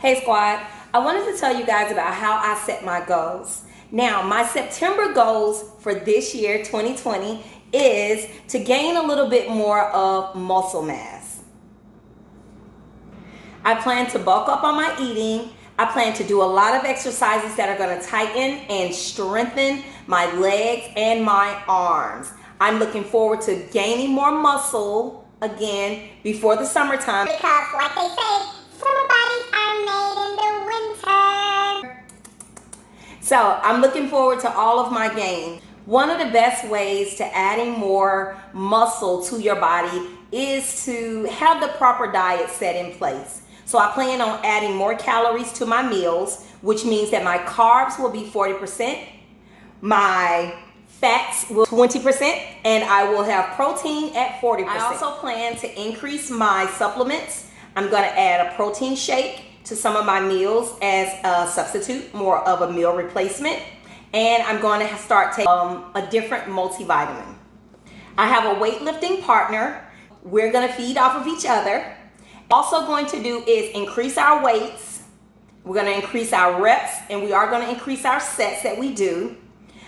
Hey squad, I wanted to tell you guys about how I set my goals. Now, my September goals for this year, 2020, is to gain a little bit more of muscle mass. I plan to bulk up on my eating. I plan to do a lot of exercises that are going to tighten and strengthen my legs and my arms. I'm looking forward to gaining more muscle again before the summertime. Because, like they say, summer bodies are made in the winter. So I'm looking forward to all of my gains. One of the best ways to adding more muscle to your body is to have the proper diet set in place. So I plan on adding more calories to my meals, which means that my carbs will be 40%, my fats will 20%, and I will have protein at 40%. I also plan to increase my supplements. I'm going to add a protein shake to some of my meals as a substitute, more of a meal replacement. And I'm going to start taking a different multivitamin. I have a weightlifting partner. We're going to feed off of each other. Also going to do is increase our weights. We're going to increase our reps, and we are going to increase our sets that we do.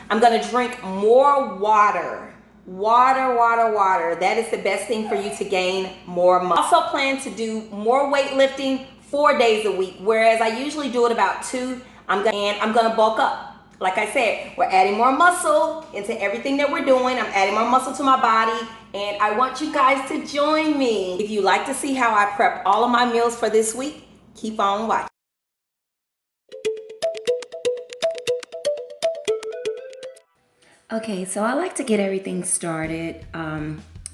I'm going to drink more water. Water. That is the best thing for you to gain more muscle. I also plan to do more weightlifting 4 days a week, whereas I usually do it about 2. I'm going to bulk up. Like I said, we're adding more muscle into everything that we're doing. I'm adding more muscle to my body, and I want you guys to join me. If you like to see how I prep all of my meals for this week, keep on watching. Okay, so I like to get everything started.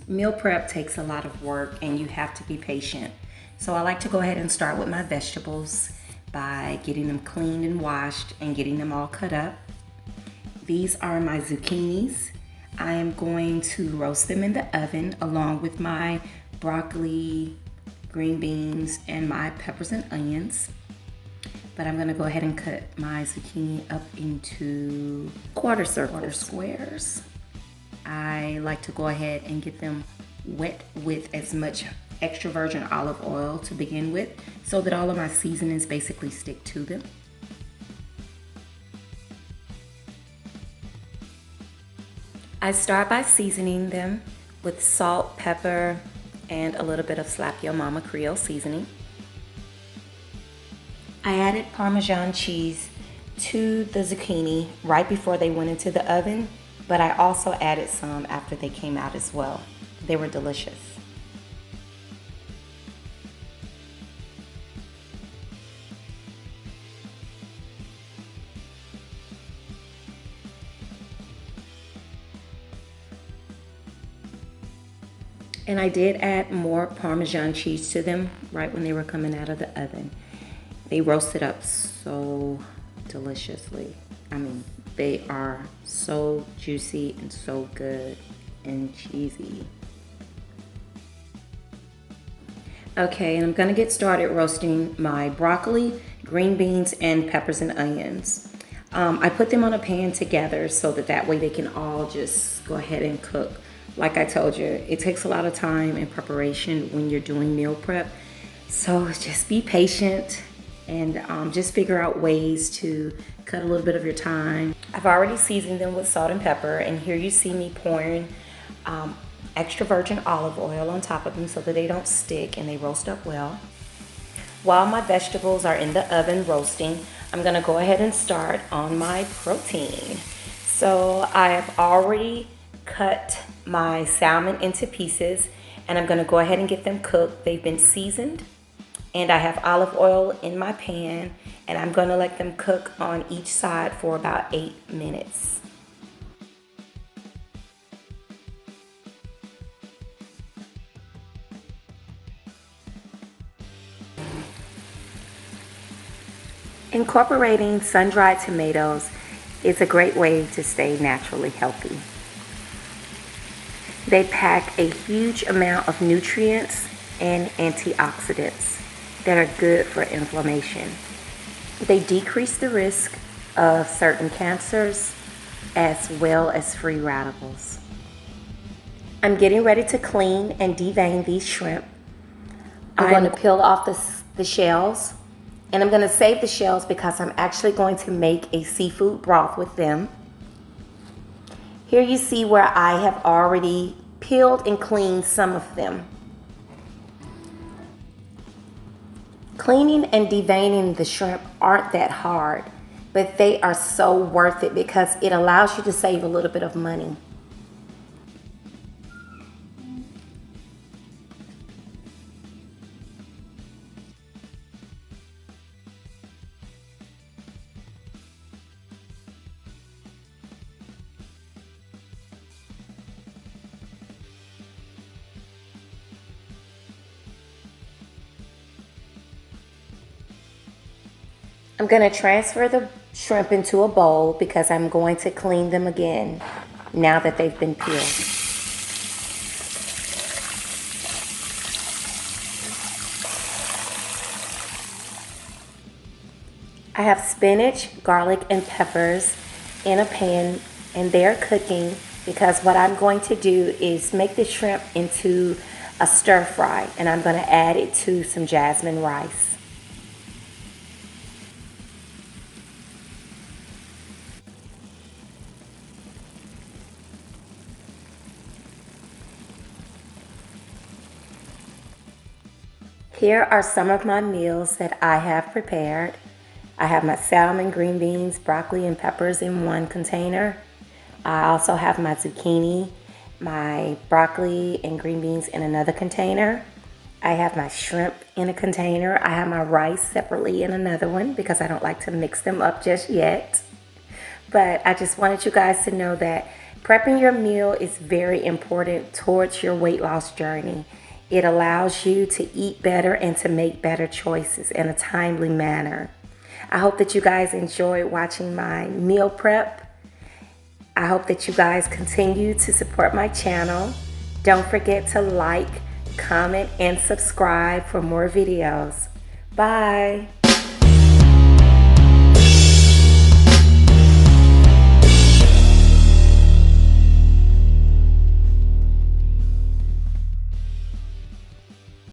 Meal prep takes a lot of work, and you have to be patient. So I like to go ahead and start with my vegetables by getting them cleaned and washed and getting them all cut up. These are my zucchinis. I am going to roast them in the oven along with my broccoli, green beans, and my peppers and onions. But I'm gonna go ahead and cut my zucchini up into quarter squares. I like to go ahead and get them wet with as much extra virgin olive oil to begin with, so that all of my seasonings basically stick to them. I start by seasoning them with salt, pepper, and a little bit of Slap Your Mama Creole seasoning. I added Parmesan cheese to the zucchini right before they went into the oven, but I also added some after they came out as well. They were delicious. And I did add more Parmesan cheese to them right when they were coming out of the oven. They roasted up so deliciously. I mean, they are so juicy and so good and cheesy. Okay, and I'm gonna get started roasting my broccoli, green beans, and peppers and onions. I put them on a pan together so that way they can all just go ahead and cook. Like I told you, it takes a lot of time and preparation when you're doing meal prep. So just be patient and just figure out ways to cut a little bit of your time. I've already seasoned them with salt and pepper, and here you see me pouring extra virgin olive oil on top of them so that they don't stick and they roast up well. While my vegetables are in the oven roasting, I'm gonna go ahead and start on my protein. So I have already cut my salmon into pieces, and I'm gonna go ahead and get them cooked. They've been seasoned, and I have olive oil in my pan, and I'm gonna let them cook on each side for about 8 minutes. Incorporating sun-dried tomatoes is a great way to stay naturally healthy. They pack a huge amount of nutrients and antioxidants that are good for inflammation. They decrease the risk of certain cancers as well as free radicals. I'm getting ready to clean and devein these shrimp. I'm going to peel off the shells And I'm going to save the shells because I'm actually going to make a seafood broth with them. Here you see where I have already peeled and cleaned some of them. Cleaning and deveining the shrimp aren't that hard, but they are so worth it because it allows you to save a little bit of money. I'm going to transfer the shrimp into a bowl because I'm going to clean them again now that they've been peeled. I have spinach, garlic, and peppers in a pan, and they're cooking because what I'm going to do is make the shrimp into a stir fry, and I'm going to add it to some jasmine rice. Here are some of my meals that I have prepared. I have my salmon, green beans, broccoli, and peppers in one container. I also have my zucchini, my broccoli, and green beans in another container. I have my shrimp in a container. I have my rice separately in another one because I don't like to mix them up just yet. But I just wanted you guys to know that prepping your meal is very important towards your weight loss journey. It allows you to eat better and to make better choices in a timely manner. I hope that you guys enjoyed watching my meal prep. I hope that you guys continue to support my channel. Don't forget to like, comment, and subscribe for more videos. Bye.